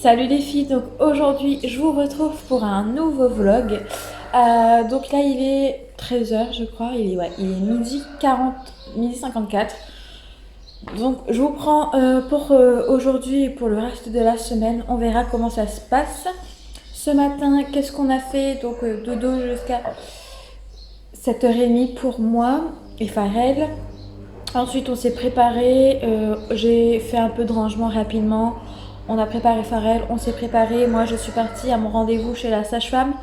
Salut les filles, donc aujourd'hui je vous retrouve pour un nouveau vlog. Donc là il est 13 h je crois, il est midi 40, midi 54. Donc je vous prends pour aujourd'hui et pour le reste de la semaine, on verra comment ça se passe. Ce matin, qu'est-ce qu'on a fait? Donc dodo jusqu'à 7h30 pour moi et Farel. Ensuite, on s'est préparé. J'ai fait un peu de rangement rapidement. On a préparé Farel, on s'est préparé. Moi, je suis partie à mon rendez-vous chez la sage-femme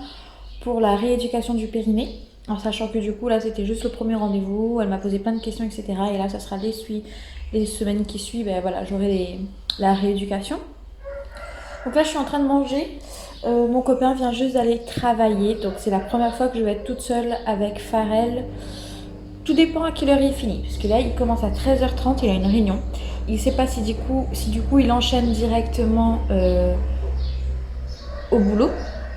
pour la rééducation du périnée. En sachant que du coup, là, c'était juste le premier rendez-vous. Elle m'a posé plein de questions, etc. Et là, ça sera les semaines qui suivent. Ben, voilà, j'aurai la rééducation. Donc là, je suis en train de manger. Mon copain vient juste d'aller travailler. Donc, c'est la première fois que je vais être toute seule avec Farel. Tout dépend à quelle heure il finit, parce que là il commence à 13h30, il a une réunion. Il ne sait pas si du coup il enchaîne directement au boulot,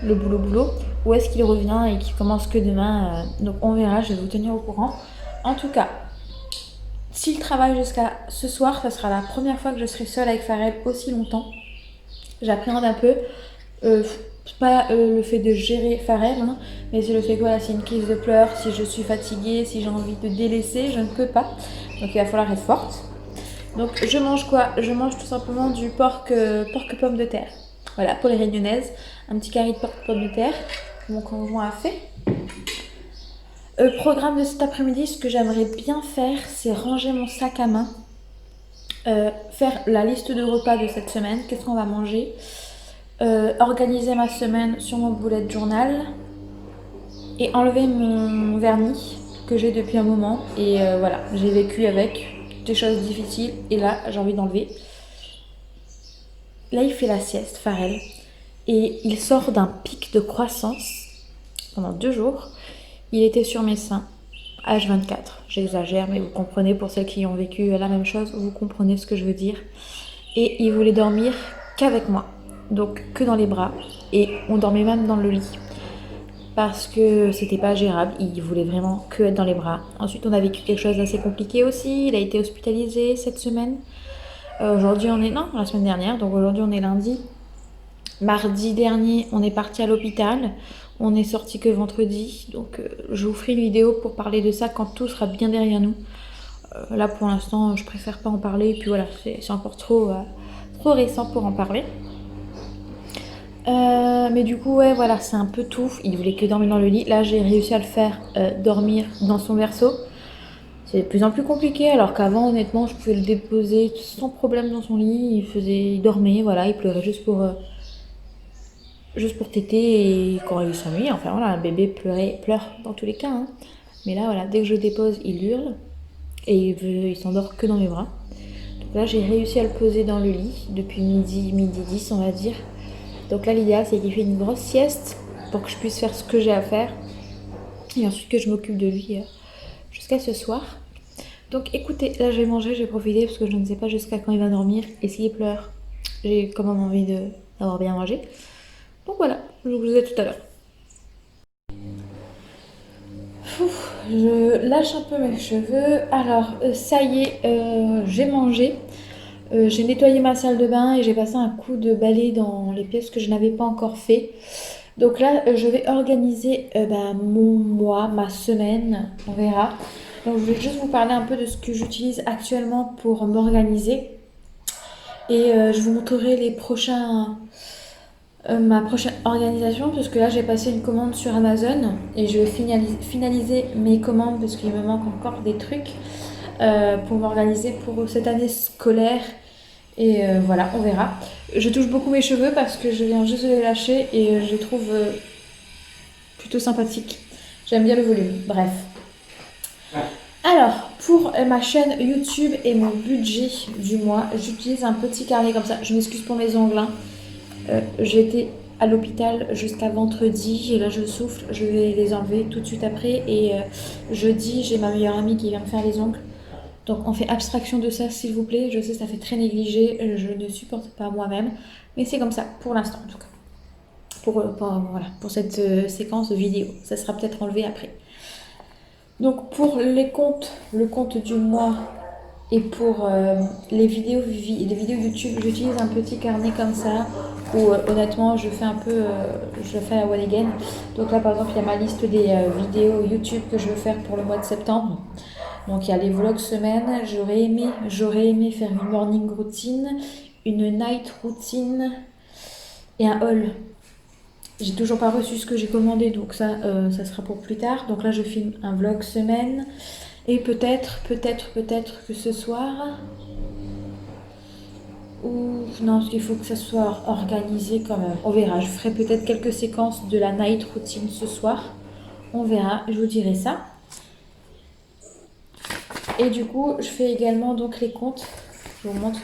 le boulot, ou est-ce qu'il revient et qu'il commence que demain. Donc on verra, je vais vous tenir au courant. En tout cas, s'il travaille jusqu'à ce soir, ça sera la première fois que je serai seule avec Farel aussi longtemps. J'appréhende un peu. Pas le fait de gérer Farel, hein, mais c'est le fait que voilà, c'est une crise de pleurs, si je suis fatiguée, si j'ai envie de délaisser, je ne peux pas. Donc il va falloir être forte. Donc je mange quoi? Je mange tout simplement du porc pomme de terre. Voilà, pour les réunionnaises, un petit carré de porc pomme de terre que mon conjoint a fait. Programme de cet après-midi, ce que j'aimerais bien faire, c'est ranger mon sac à main, faire la liste de repas de cette semaine, qu'est-ce qu'on va manger, organiser ma semaine sur mon bullet journal et enlever mon vernis que j'ai depuis un moment. Et voilà, j'ai vécu avec des choses difficiles et là j'ai envie d'enlever. Là il fait la sieste, Farel, et il sort d'un pic de croissance pendant 2 jours. Il était sur mes seins, H24, j'exagère mais vous comprenez, pour celles qui ont vécu la même chose, vous comprenez ce que je veux dire. Et il voulait dormir qu'avec moi, donc que dans les bras, et on dormait même dans le lit parce que c'était pas gérable, il voulait vraiment que être dans les bras. Ensuite on a vécu quelque chose d'assez compliqué aussi, il a été hospitalisé cette semaine. Aujourd'hui on est... Non, la semaine dernière, donc aujourd'hui on est lundi. Mardi dernier on est parti à l'hôpital, on est sorti que vendredi, donc je vous ferai une vidéo pour parler de ça quand tout sera bien derrière nous. Là pour l'instant je préfère pas en parler, et puis voilà, c'est encore trop récent pour en parler. Mais du coup ouais voilà, c'est un peu tout. Il voulait que dormir dans le lit. Là j'ai réussi à le faire dormir dans son berceau. C'est de plus en plus compliqué, alors qu'avant honnêtement je pouvais le déposer sans problème dans son lit. Il dormait, voilà, il pleurait juste pour téter, et quand il s'ennuie, enfin voilà, un bébé pleure dans tous les cas, hein. Mais là voilà, dès que je dépose il hurle et il s'endort que dans mes bras. Donc là j'ai réussi à le poser dans le lit depuis midi 10 on va dire. Donc là l'idéal c'est qu'il fait une grosse sieste pour que je puisse faire ce que j'ai à faire et ensuite que je m'occupe de lui jusqu'à ce soir. Donc écoutez, là je vais manger, je vais profiter parce que je ne sais pas jusqu'à quand il va dormir, et s'il pleure j'ai quand même envie d'avoir bien mangé. Donc voilà, je vous ai tout à l'heure. Je lâche un peu mes cheveux. Alors ça y est, j'ai mangé. J'ai nettoyé ma salle de bain et j'ai passé un coup de balai dans les pièces que je n'avais pas encore fait. Donc là, je vais organiser mon mois, ma semaine, on verra. Donc je vais juste vous parler un peu de ce que j'utilise actuellement pour m'organiser. Et je vous montrerai ma prochaine organisation, parce que là j'ai passé une commande sur Amazon et je vais finaliser mes commandes parce qu'il me manque encore des trucs pour m'organiser pour cette année scolaire. Et voilà, on verra. Je touche beaucoup mes cheveux parce que je viens juste de les lâcher et je les trouve plutôt sympathiques. J'aime bien le volume. Bref. Alors, pour ma chaîne YouTube et mon budget du mois, j'utilise un petit carnet comme ça. Je m'excuse pour mes ongles, hein. J'étais à l'hôpital jusqu'à vendredi et là je souffle, je vais les enlever tout de suite après. Et jeudi, j'ai ma meilleure amie qui vient me faire les ongles. Donc on fait abstraction de ça s'il vous plaît. Je sais, ça fait très négligé, je ne supporte pas moi-même, mais c'est comme ça pour l'instant en tout cas. Pour cette séquence vidéo, ça sera peut-être enlevé après. Donc pour les comptes, le compte du mois, Et pour les vidéos YouTube, j'utilise un petit carnet comme ça où honnêtement je fais un peu, je le fais à one again. Donc là par exemple il y a ma liste des vidéos YouTube que je veux faire pour le mois de septembre. Donc il y a les vlogs semaine, j'aurais aimé faire une morning routine, une night routine et un haul. J'ai toujours pas reçu ce que j'ai commandé, donc ça sera pour plus tard. Donc là je filme un vlog semaine et peut-être que ce soir, ou non, parce qu'il faut que ça soit organisé quand même. On verra, je ferai peut-être quelques séquences de la night routine ce soir. On verra, je vous dirai ça. Et du coup, je fais également donc les comptes. Je vous montre.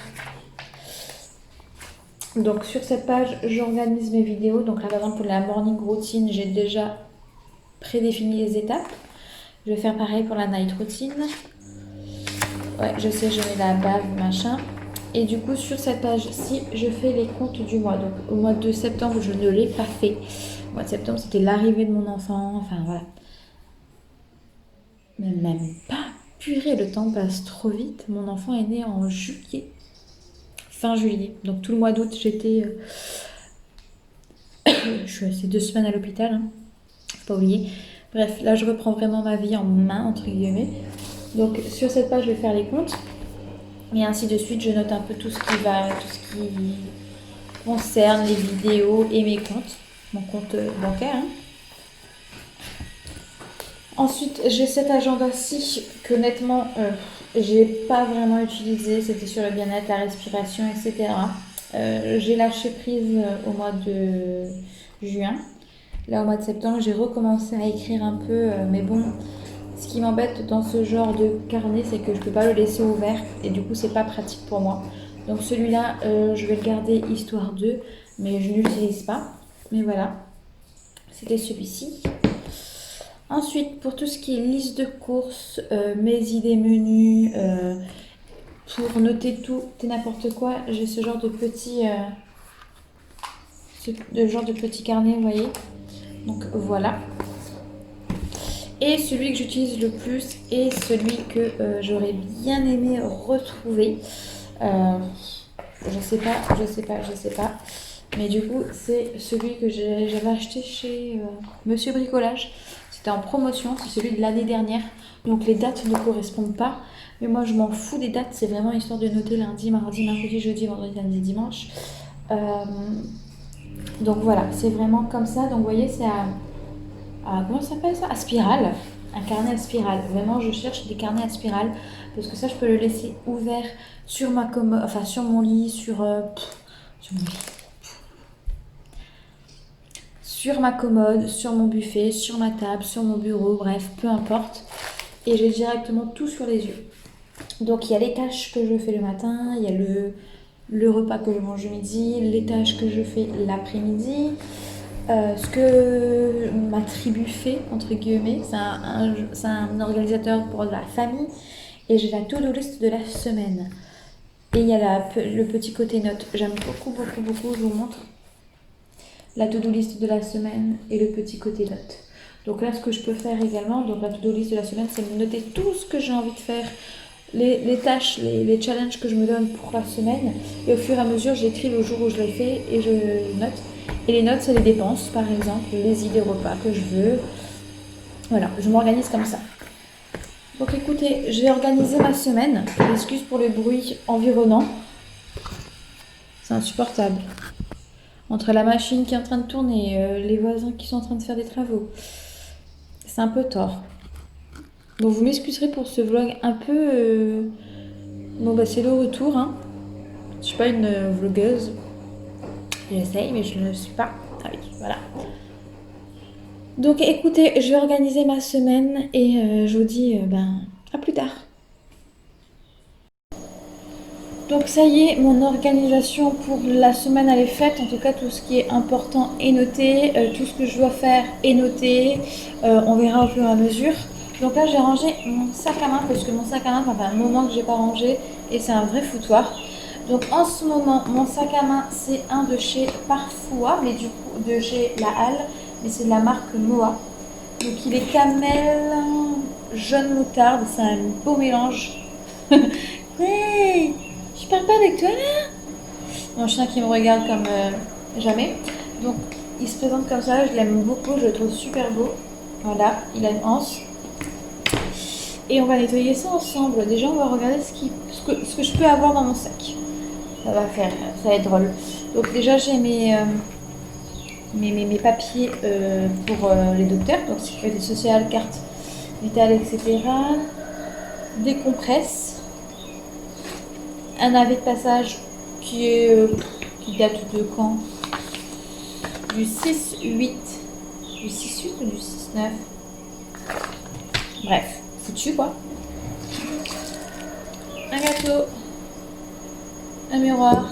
Donc sur cette page, j'organise mes vidéos. Donc là par exemple pour la morning routine, j'ai déjà prédéfini les étapes. Je vais faire pareil pour la night routine. Ouais, je sais, je mets la bave, machin. Et du coup, sur cette page-ci, je fais les comptes du mois. Donc au mois de septembre, je ne l'ai pas fait. Au mois de septembre, c'était l'arrivée de mon enfant. Enfin voilà. Mais même pas. Purée, le temps passe trop vite. Mon enfant est né en juillet. Fin juillet. Donc tout le mois d'août, j'étais... je suis restée 2 semaines à l'hôpital. Hein. Faut pas oublier. Bref, là, je reprends vraiment ma vie en main, entre guillemets. Donc sur cette page, je vais faire les comptes. Et ainsi de suite, je note un peu tout ce qui concerne les vidéos et mes comptes. Mon compte bancaire. Hein. Ensuite, j'ai cet agenda-ci que honnêtement, j'ai pas vraiment utilisé. C'était sur le bien-être, la respiration, etc. J'ai lâché prise au mois de juin. Là, au mois de septembre, j'ai recommencé à écrire un peu. Mais bon, ce qui m'embête dans ce genre de carnet, c'est que je peux pas le laisser ouvert. Et du coup, c'est pas pratique pour moi. Donc celui-là, je vais le garder histoire d'eux. Mais je ne l'utilise pas. Mais voilà, c'était celui-ci. Ensuite, pour tout ce qui est liste de courses, mes idées menus, pour noter tout et n'importe quoi, j'ai ce genre de petit, carnet, vous voyez. Donc voilà. Et celui que j'utilise le plus est celui que j'aurais bien aimé retrouver. Je sais pas. Mais du coup, c'est celui que j'avais acheté chez Monsieur Bricolage. C'était en promotion, c'est celui de l'année dernière. Donc les dates ne correspondent pas. Mais moi, je m'en fous des dates. C'est vraiment histoire de noter lundi, mardi, mercredi, jeudi, vendredi, samedi, dimanche. Donc voilà, c'est vraiment comme ça. Donc vous voyez, c'est comment ça s'appelle ça? À spirale. Un carnet à spirale. Vraiment, je cherche des carnets à spirale. Parce que ça, je peux le laisser ouvert sur ma commode, enfin sur mon lit, sur mon lit. Sur ma commode, sur mon buffet, sur ma table, sur mon bureau, bref, peu importe. Et j'ai directement tout sur les yeux. Donc il y a les tâches que je fais le matin, il y a le repas que je mange le midi, les tâches que je fais l'après-midi, ce que ma tribu fait, entre guillemets. C'est un organisateur pour la famille. Et j'ai la to-do list de la semaine. Et il y a le petit côté notes. J'aime beaucoup, je vous montre. La to-do list de la semaine et le petit côté notes. Donc là, ce que je peux faire également, donc la to-do list de la semaine, c'est de noter tout ce que j'ai envie de faire, les tâches, les challenges que je me donne pour la semaine. Et au fur et à mesure, j'écris le jour où je l'ai fait et je note. Et les notes, c'est les dépenses, par exemple, les idées repas que je veux. Voilà, je m'organise comme ça. Donc écoutez, je vais organiser ma semaine. Excuse pour le bruit environnant. C'est insupportable. Entre la machine qui est en train de tourner et les voisins qui sont en train de faire des travaux. C'est un peu tort. Bon, vous m'excuserez pour ce vlog un peu... Bon, bah c'est le retour, hein. Je suis pas une vlogueuse. J'essaye, mais je ne le suis pas. Ah oui, voilà. Donc écoutez, je vais organiser ma semaine et je vous dis à plus tard. Donc ça y est, mon organisation pour la semaine elle est faite. En tout cas, tout ce qui est important est noté. Tout ce que je dois faire est noté. On verra au fur et à mesure. Donc là, j'ai rangé mon sac à main parce que mon sac à main, ça fait un moment que j'ai pas rangé et c'est un vrai foutoir. Donc en ce moment, mon sac à main, c'est un de chez Parfois, mais du coup de chez La Halle, mais c'est de la marque Moa. Donc il est camel, jaune moutarde, c'est un beau mélange. Ouais, je parle pas avec toi là. Mon chien qui me regarde comme jamais. Donc il se présente comme ça, je l'aime beaucoup, je le trouve super beau. Voilà, il a une anse. Et on va nettoyer ça ensemble. Déjà, on va regarder ce que je peux avoir dans mon sac. Ça va être drôle. Donc déjà, j'ai mes papiers pour les docteurs, donc sécurité sociale, carte vitale, etc. Des compresses, un avis de passage qui date de quand? Du 6-8. Du 6-8 ou du 6-9? Bref, foutu quoi. Un gâteau, un miroir,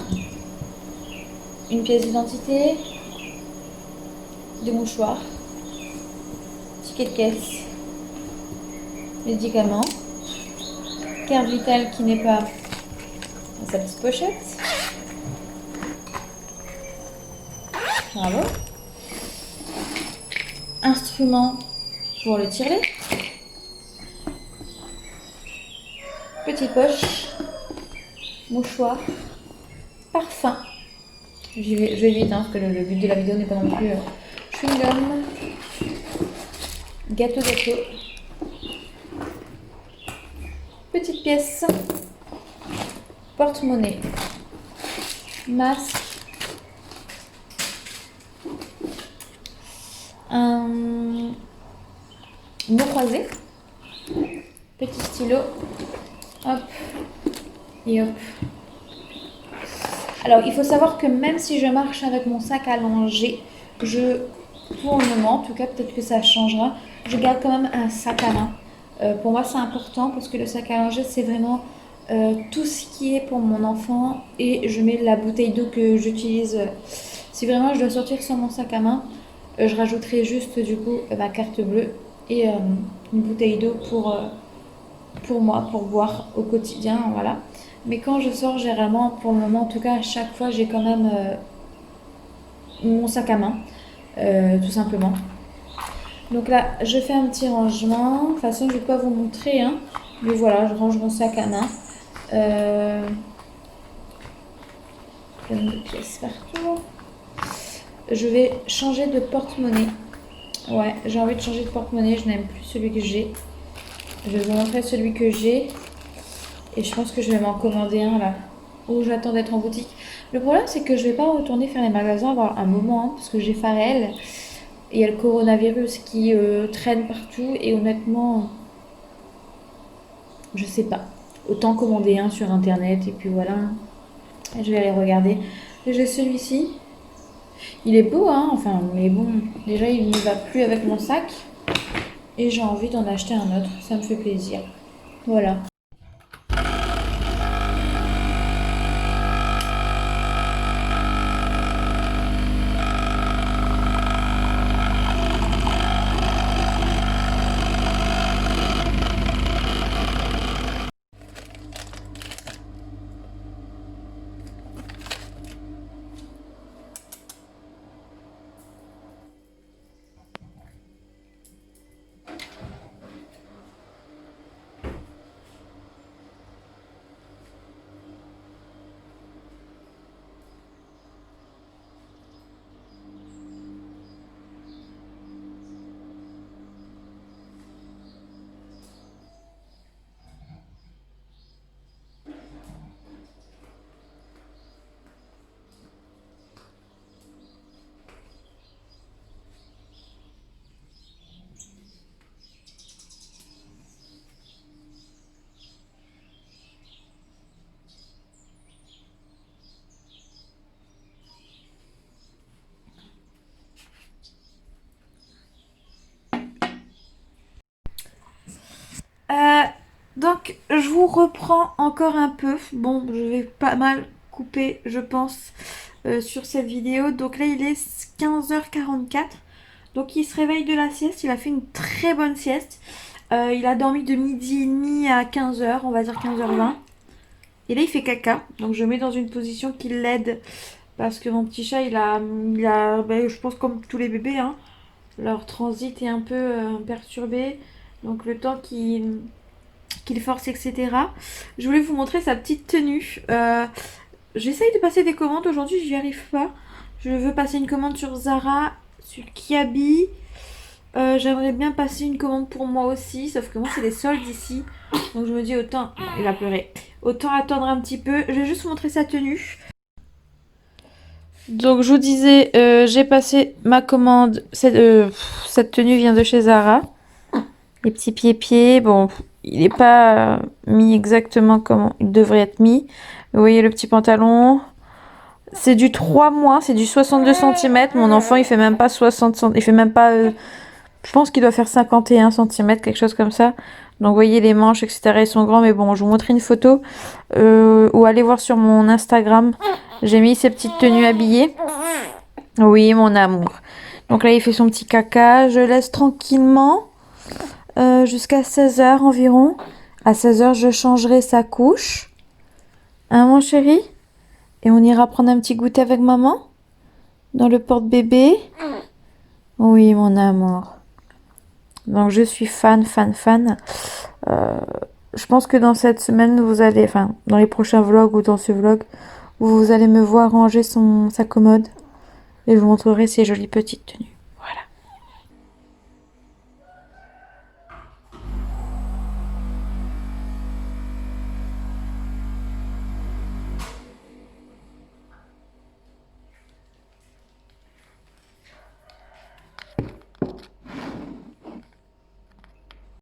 une pièce d'identité, des mouchoirs, ticket de caisse, médicaments, carte vitale qui n'est pas dans sa petite pochette. Bravo. Instrument pour le tirer. Petite poche, mouchoir, parfum. Je vais vite hein, parce que le but de la vidéo n'est pas non plus chewing-gum, gâteau, petite pièce, porte-monnaie, masque, un mot croisé, petit stylo, hop et hop. Alors il faut savoir que même si je marche avec mon sac allongé, pour le moment, en tout cas peut-être que ça changera, je garde quand même un sac à main. Pour moi c'est important parce que le sac allongé c'est vraiment tout ce qui est pour mon enfant et je mets la bouteille d'eau que j'utilise. Si vraiment je dois sortir sans mon sac à main, je rajouterai juste du coup ma carte bleue et une bouteille d'eau pour moi, pour boire au quotidien, voilà. Mais quand je sors, généralement, pour le moment, en tout cas, à chaque fois, j'ai quand même mon sac à main, tout simplement. Donc là, je fais un petit rangement. De toute façon, je vais pas vous montrer, hein. Mais voilà, je range mon sac à main. Plein de pièces partout. Je vais changer de porte-monnaie. Ouais, j'ai envie de changer de porte-monnaie. Je n'aime plus celui que j'ai. Je vais vous montrer celui que j'ai. Et je pense que je vais m'en commander un là. Où j'attends d'être en boutique. Le problème, c'est que je vais pas retourner faire les magasins avoir un moment. Hein, parce que j'ai Pharrell. Et il y a le coronavirus qui traîne partout. Et honnêtement, je sais pas. Autant commander un sur internet. Et puis voilà. Je vais aller regarder. J'ai celui-ci. Il est beau, hein. Enfin, mais bon. Déjà, il ne va plus avec mon sac. Et j'ai envie d'en acheter un autre. Ça me fait plaisir. Voilà. Donc, je vous reprends encore un peu. Bon, je vais pas mal couper, je pense, sur cette vidéo. Donc là, il est 15h44. Donc, il se réveille de la sieste. Il a fait une très bonne sieste. Il a dormi de midi et demi à 15h, on va dire 15h20. Et là, il fait caca. Donc, je mets dans une position qui l'aide. Parce que mon petit chat, je pense comme tous les bébés, hein, leur transit est un peu perturbé. Donc, le temps qu'il force, etc. Je voulais vous montrer sa petite tenue. J'essaye de passer des commandes aujourd'hui, j'y arrive pas. Je veux passer une commande sur Zara, sur Kiabi. J'aimerais bien passer une commande pour moi aussi, sauf que moi c'est les soldes ici. Donc je me dis autant... Non, il va pleurer. Autant attendre un petit peu. Je vais juste vous montrer sa tenue. Donc je vous disais, j'ai passé ma commande. Cette tenue vient de chez Zara. Les petits pieds. Bon, il n'est pas mis exactement comme il devrait être mis. Vous voyez le petit pantalon. C'est du 3 mois, c'est du 62 cm. Mon enfant, il fait même pas 60 cm. Il fait même pas... je pense qu'il doit faire 51 cm, quelque chose comme ça. Donc vous voyez les manches, etc. Ils sont grands. Mais bon, je vous montrerai une photo. Ou allez voir sur mon Instagram. J'ai mis ces petites tenues habillées. Oui, mon amour. Donc là, il fait son petit caca. Je laisse tranquillement jusqu'à 16h environ. À 16h, je changerai sa couche. Hein, mon chéri? Et on ira prendre un petit goûter avec maman? Dans le porte-bébé? Oui, mon amour. Donc, je suis fan. Je pense que dans cette semaine, vous allez... Enfin, dans les prochains vlogs ou dans ce vlog, vous allez me voir ranger sa commode. Et je vous montrerai ses jolies petites tenues.